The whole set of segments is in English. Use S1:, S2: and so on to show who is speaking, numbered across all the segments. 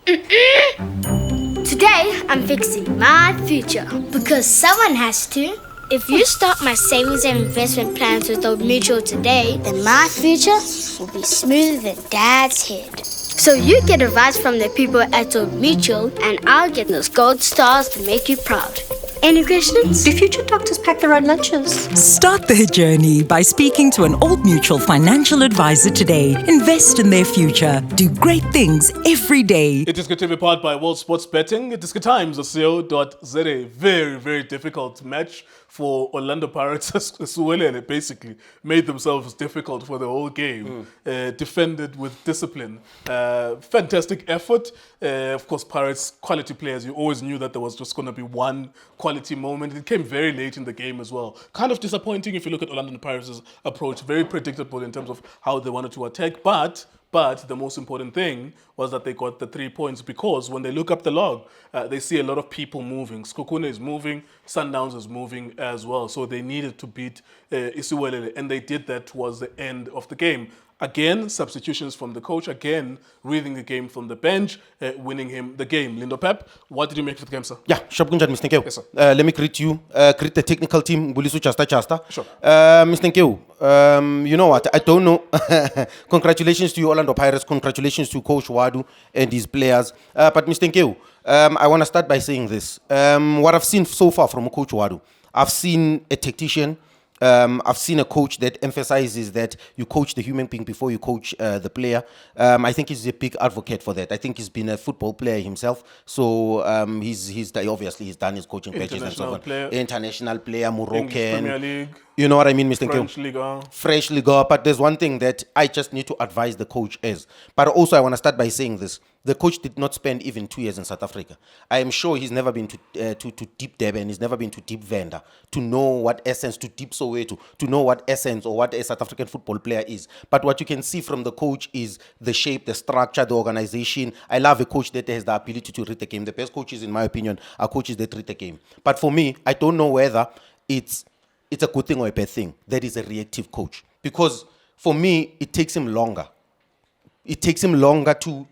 S1: Today, I'm fixing my future because someone has to. If you start my savings and investment plans with Old Mutual today, then my future will be smoother than Dad's head. So you get advice from the people at Old Mutual, and I'll get those gold stars to make you proud. Any questions?
S2: Do future doctors pack their own lunches?
S3: Start their journey by speaking to an Old Mutual financial advisor today. Invest in their future. Do great things every day.
S4: iDiskiTV powered by World Sports Betting. iDiskiTimes.co.za. Very, very difficult match for Orlando Pirates. Siwelele basically made themselves difficult for the whole game. Defended with discipline. Fantastic effort. Of course, Pirates quality players. You always knew that there was just going to be one quality moment. It came very late in the game as well. Kind of disappointing if you look at Orlando Pirates' approach. Very predictable in terms of how they wanted to attack. But the most important thing was that they got the 3 points, because when they look up the log, they see a lot of people moving. Skokune is moving, Sundowns is moving as well. So they needed to beat Siwelele, and they did that towards the end of the game. Again, substitutions from the coach, again, reading the game from the bench, winning him the game. Lindo Pep, what did you make of the game, sir?
S5: Yeah, Mr. Nkeu.
S4: Yes, sir.
S5: Let me greet you, greet the technical team, Bulisu Chasta.
S4: Sure.
S5: Mr. Nkeu, you know what, I don't know. Congratulations to you, Orlando Pirates. Congratulations to Coach Wadu and his players. But Mr. Nkeu, I want to start by saying this. What I've seen so far from Coach Wadu, I've seen a tactician. I've seen a coach that emphasizes that you coach the human being before you coach the player. I think he's a big advocate for that. I think he's been a football player himself, so he's obviously he's done his coaching patches and so on. International player, Moroccan.
S4: Premier League.
S5: You know what I mean, Mr.
S4: French
S5: Nkeu?
S4: Liga.
S5: Fresh Liga. But there's one thing that I just need to advise the coach is. But also I want to start by saying this. The coach did not spend even 2 years in South Africa. I am sure he's never been to Deep Durban, he's never been to Deep Venda, to know what essence, to Deep Soweto, to know what essence or what a South African football player is. But what you can see from the coach is the shape, the structure, the organization. I love a coach that has the ability to read the game. The best coaches, in my opinion, are coaches that read the game. But for me, I don't know whether it's a good thing or a bad thing. That is a reactive coach. Because for me, it takes him longer. It takes him longer to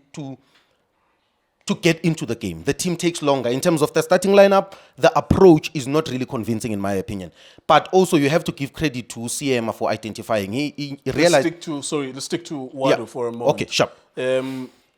S5: get into the game. The team takes longer. In terms of the starting lineup, the approach is not really convincing in my opinion. But also you have to give credit to CM for identifying. He realized...
S4: Let's stick to Wadu for a moment.
S5: Okay, sure.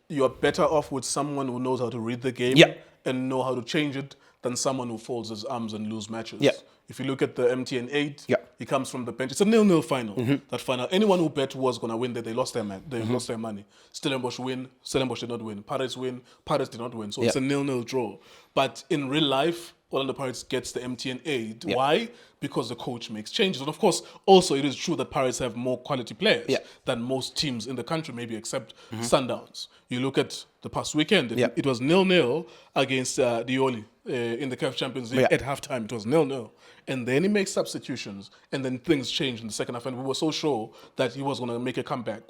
S4: You're better off with someone who knows how to read the game and know how to change it than someone who folds his arms and lose matches.
S5: Yeah.
S4: If you look at the MTN 8, he comes from the bench. It's a 0-0 final. That final, anyone who bet was going to win, they lost their lost their money. Stellenbosch win, Stellenbosch did not win. Pirates win, Pirates did not win. So it's a 0-0 draw. But in real life, Orlando Pirates gets the MTN 8. Why? Because the coach makes changes. And of course, also it is true that Pirates have more quality players than most teams in the country, maybe except Sundowns. You look at the past weekend, it was 0-0 against Dioli in the CAF Champions League. At halftime, it was 0-0. And then he makes substitutions, and then things changed in the second half, and we were so sure that he was going to make a comeback.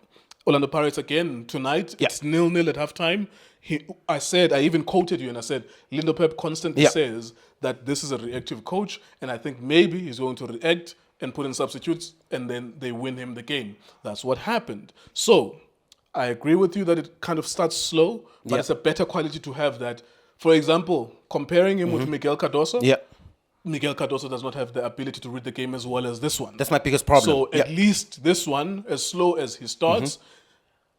S4: Orlando Pirates again tonight, it's 0-0 at halftime. I even quoted you and I said, Lindo Pep constantly says that this is a reactive coach, and I think maybe he's going to react and put in substitutes, and then they win him the game. That's what happened. So I agree with you that it kind of starts slow, but it's a better quality to have that. For example, comparing him with Miguel Cardoso, Miguel Cardoso does not have the ability to read the game as well as this one.
S5: That's my biggest problem.
S4: So at least this one, as slow as he starts,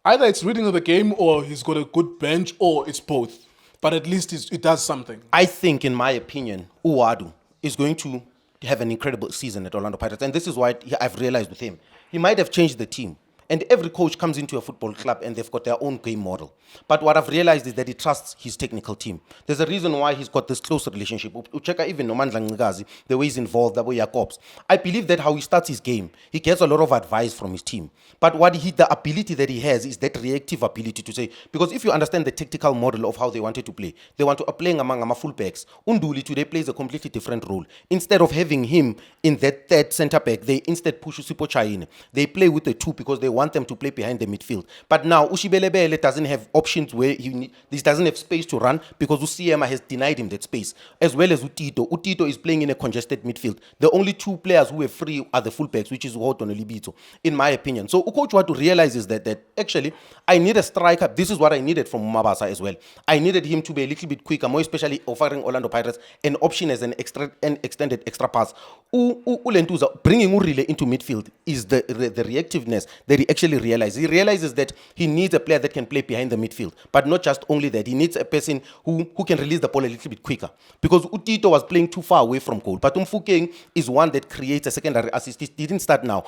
S4: either it's reading of the game or he's got a good bench or it's both. But at least it does something.
S5: I think, in my opinion, Uwadu is going to have an incredible season at Orlando Pirates. And this is why I've realized with him. He might have changed the team. And every coach comes into a football club and they've got their own game model. But what I've realized is that he trusts his technical team. There's a reason why he's got this close relationship. Ucheka even Nomandla Ngigazi, the way he's involved, the way Jacobs. I believe that how he starts his game, he gets a lot of advice from his team. But the ability that he has is that reactive ability to say, because if you understand the tactical model of how they wanted to play, they want to play among fullbacks. Unduli today plays a completely different role. Instead of having him in that third centre back, they instead push Usipo Chaine. They play with the two because they want them to play behind the midfield. But now Siwelele doesn't have options where he doesn't have space to run because Usiema has denied him that space, as well as Utito. Utito is playing in a congested midfield. The only two players who are free are the fullbacks, which is Uhoto and Libito, in my opinion. So coach what to realize is that actually I need a striker. This is what I needed from Mabasa as well. I needed him to be a little bit quicker, more especially offering Orlando Pirates an option as an extended extra pass. Ulentuza bringing Urile into midfield is the reactiveness that he actually realizes. He realizes that he needs a player that can play behind the midfield, but not just only that. He needs a person who can release the ball a little bit quicker because Utito was playing too far away from goal. But Mofokeng is one that creates a secondary assist. He didn't start now.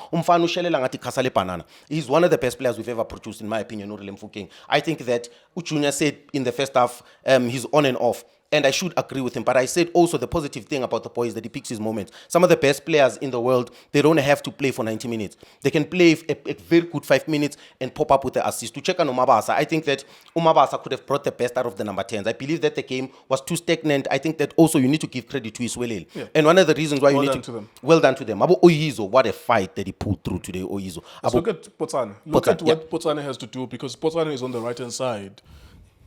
S5: He's one of the best players we've ever produced, in my opinion. Mofokeng. I think that Uchunya said in the first half, he's on and off. And I should agree with him. But I said also the positive thing about the boy is that he picks his moments. Some of the best players in the world, they don't have to play for 90 minutes. They can play a very good 5 minutes and pop up with the assist. To check on Umabasa, I think that Umabasa could have brought the best out of the number 10s. I believe that the game was too stagnant. I think that also you need to give credit to Siwelele. Yeah. And one of the reasons why you need to... Well done to them. Abo Oyizo, what a fight that he pulled through today, Oyizo.
S4: Let's look at Potsane. Look at what Potsane has to do, because Potsane is on the right-hand side.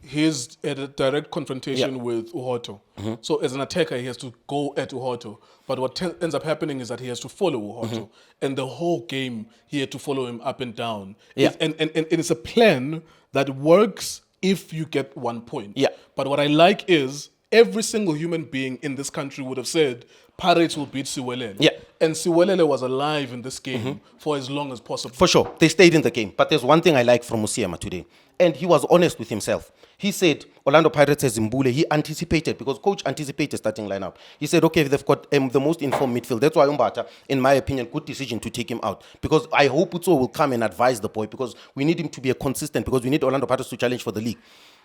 S4: He's at a direct confrontation with Uhoto. So as an attacker, he has to go at Uhoto. But what ends up happening is that he has to follow Uhoto. And the whole game, he had to follow him up and down.
S5: Yeah.
S4: And it's a plan that works if you get 1 point.
S5: Yeah.
S4: But what I like is every single human being in this country would have said, Pirates will beat Siwelele.
S5: Yeah.
S4: And Siwelele was alive in this game for as long as possible.
S5: For sure. They stayed in the game. But there's one thing I like from Musiama today. And he was honest with himself. He said, Orlando Pirates has Mbule. He anticipated, because coach anticipated starting lineup. He said, okay, they've got the most informed midfield. That's why Umbata, in my opinion, good decision to take him out. Because I hope Utso will come and advise the boy, because we need him to be a consistent, because we need Orlando Pirates to challenge for the league.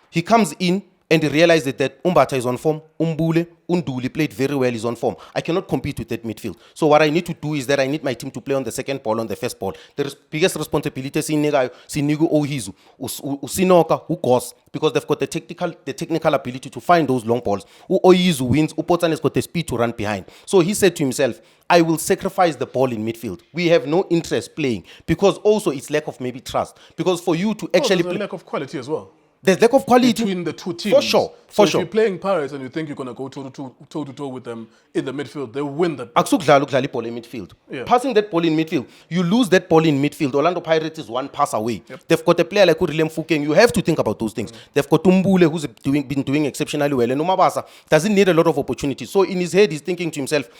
S5: He comes in, and he realized that Umbata is on form. Umbule, Unduli played very well, is on form. I cannot compete with that midfield. So what I need to do is that I need my team to play on the second ball, on the first ball. The biggest responsibility is Sinigu Ohizu, Usinoka, Ukos, because they've got the technical ability to find those long balls. Ohizu wins, Upotan has got the speed to run behind. So he said to himself, I will sacrifice the ball in midfield. We have no interest playing, because also it's lack of maybe trust. Because for you to actually
S4: there's a lack of quality as well.
S5: There's lack of quality
S4: between the two teams.
S5: For sure.
S4: So if you're playing Pirates and you think you're going to go toe-to-toe with them in the midfield, they win that.
S5: Ball in midfield. Yeah. Passing that ball in midfield, you lose that ball in midfield. Orlando Pirates is one pass away. Yep. They've got a player like Mofokeng. You have to think about those things. They've got Tumbule, who's been doing exceptionally well. And Umabasa doesn't need a lot of opportunities. So in his head, he's thinking to himself,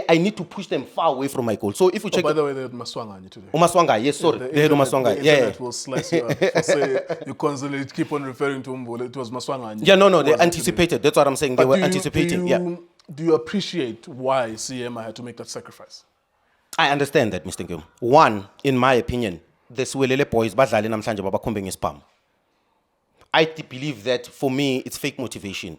S5: I need to push them far away from my goal. So if you check...
S4: by the way, they had Maswanga today.
S5: Maswanga, yes, sorry. They had Maswanga.
S4: The internet will slice you up. Say you constantly keep on referring to Umbule. It was Maswanga.
S5: Yeah, no, they anticipated. That's what I'm saying. They were anticipating.
S4: Do you appreciate why CMA had to make that sacrifice?
S5: I understand that, Mr. Ngum. One, in my opinion, the Siwelele boys, badlali namhlanje babakhombe ngespam. I believe that for me, it's fake motivation.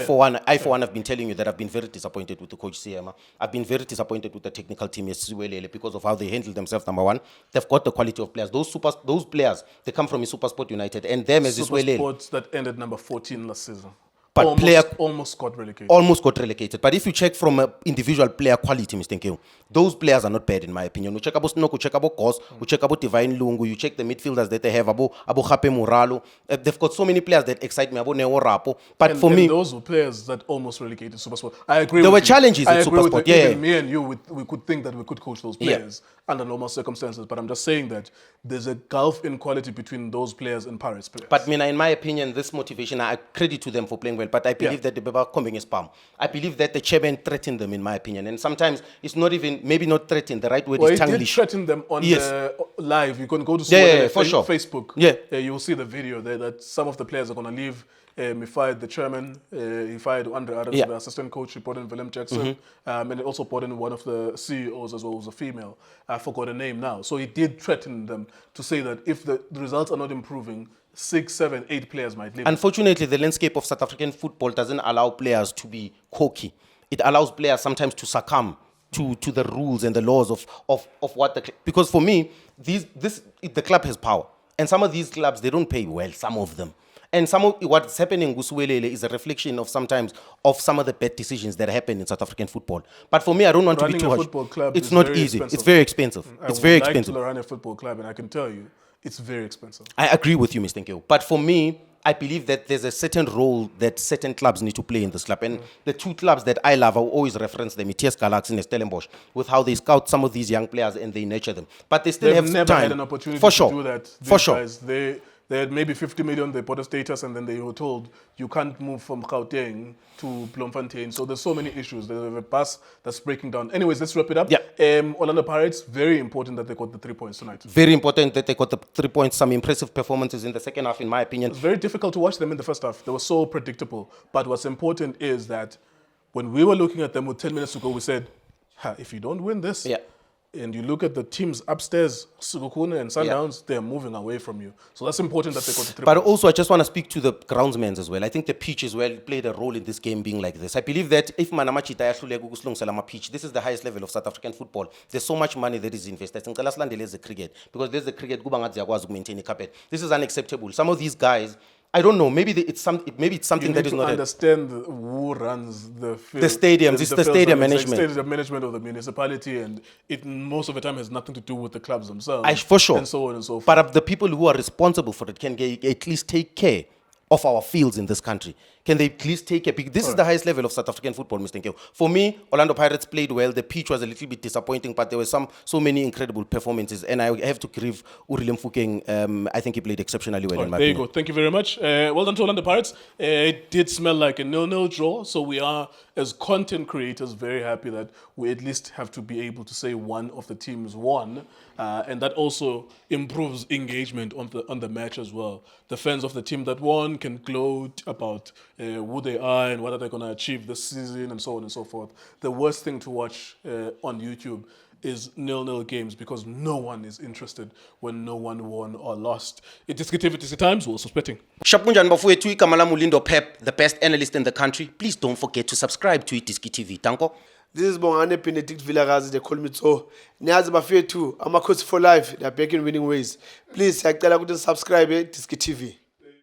S5: For one, have been telling you that I've been very disappointed with the coach CMA. I've been very disappointed with the technical team at Siwelele because of how they handle themselves. Number one, they've got the quality of players. Those players, they come from SuperSport United, and them as Siwelele.
S4: SuperSport that ended number 14 last season.
S5: But
S4: almost got relegated.
S5: Almost got relegated. But if you check from an individual player quality, Mr. Nkeo, those players are not bad in my opinion. You check about Snoko, you check about Kos, you check about Divine Lungu, you check the midfielders that they have, Abu Khape Muralo. They've got so many players that excite me, Abu Neo Rapo. But for me,
S4: those were players that almost relegated SuperSport. I agree.
S5: There
S4: with
S5: were
S4: you.
S5: challenges in SuperSport.
S4: Even me and you, we could think that we could coach those players under normal circumstances. But I'm just saying that there's a gulf in quality between those players and Pirates players.
S5: But Mina, in my opinion, this motivation, I credit to them for playing well. But I believe that I believe that the chairman threatened them, in my opinion. And sometimes it's not even, maybe not threatened, the right word is
S4: Tanglish. He did threaten them on the live. You can go to Facebook. You'll see the video there that some of the players are going to leave. He fired the chairman, he fired Andre Adams, the assistant coach, he brought in Willem Jackson, and he also brought in one of the CEOs as well, who's a female. I forgot her name now. So he did threaten them to say that if the results are not improving, 6, 7, 8 players might leave.
S5: Unfortunately, the landscape of South African football doesn't allow players to be cocky. It allows players sometimes to succumb to the rules and the laws of what because for me, the club has power. And some of these clubs, they don't pay well, some of them. And some of what's happening with Siwelele is a reflection of sometimes of some of the bad decisions that happen in South African football. But for me, I don't want to be
S4: Running
S5: too
S4: a
S5: harsh.
S4: football club
S5: It's
S4: is
S5: not
S4: very
S5: easy.
S4: expensive.
S5: It's very expensive. It's very
S4: I would
S5: expensive.
S4: like to run a football club, and I can tell you, it's very expensive.
S5: I agree with you, Mr. Nkeo. But for me, I believe that there's a certain role that certain clubs need to play in this club. And the two clubs that I love, I will always reference them, TS Galaxy and Stellenbosch, with how they scout some of these young players and they nurture them. But they still
S4: They've
S5: have
S4: never
S5: time.
S4: had an opportunity
S5: For
S4: to
S5: sure.
S4: do that.
S5: For
S4: These
S5: sure.
S4: guys, they had maybe 50 million, they bought a status, and then they were told, you can't move from Gauteng to Bloemfontein. So there's so many issues. There's a bus that's breaking down. Anyways, let's wrap it up.
S5: Yeah.
S4: Orlando Pirates, very important that they got the 3 points tonight.
S5: Very important that they got the 3 points, some impressive performances in the second half, in my opinion.
S4: It's very difficult to watch them in the first half. They were so predictable. But what's important is that when we were looking at them with 10 minutes to go, we said, if you don't win this,
S5: Yeah.
S4: and you look at the teams upstairs, Sukukune and Sundowns, they're moving away from you. So that's important that they got the 3
S5: But
S4: points.
S5: also, I just want to speak to the groundsmen as well. I think the pitch as well played a role in this game being like this. I believe that if Manamachita yahluleka ukusilungisela pitch, this is the highest level of South African football. There's so much money that is invested. Ngicela silandele the cricket, because there's the cricket kuba ngathi ziyakwazi ukumaintain icarpet. This is unacceptable. Some of these guys, I don't know. Maybe it's something
S4: You
S5: that
S4: need
S5: is
S4: to
S5: not.
S4: understand who runs the field.
S5: The stadiums, it's the
S4: fields,
S5: stadium
S4: and
S5: management.
S4: It's the management of the municipality, and it most of the time has nothing to do with the clubs themselves.
S5: For sure.
S4: And so on and so forth.
S5: But the people who are responsible for it can at least take care of our fields in this country. Can they at least take care? Because this is the highest level of South African football, Mr. Nkeo. For me, Orlando Pirates played well. The pitch was a little bit disappointing, but there were so many incredible performances. And I have to give Mofokeng. I think he played exceptionally well, in my
S4: There you
S5: opinion.
S4: go. Thank you very much. Well done to Orlando Pirates. It did smell like a 0-0 draw, so we are, as content creators, very happy that we at least have to be able to say one of the teams won, and that also improves engagement on the match as well. The fans of the team that won can gloat about who they are and what are they going to achieve this season and so on and so forth. The worst thing to watch on YouTube is 0-0 games, because no one is interested when no one won or lost. iDiskiTV times, we're suspecting.
S5: Shapunjan bafowethu, igama lami Lindo Pep, the best analyst in the country. Please don't forget to subscribe to iDiskiTV. Tanko.
S6: This is Bongane Benedict Villagazi, they call me so. Niazi bafowethu, I'm a coach for life. They are back in winning ways. Please, I tell you to subscribe to iDiskiTV.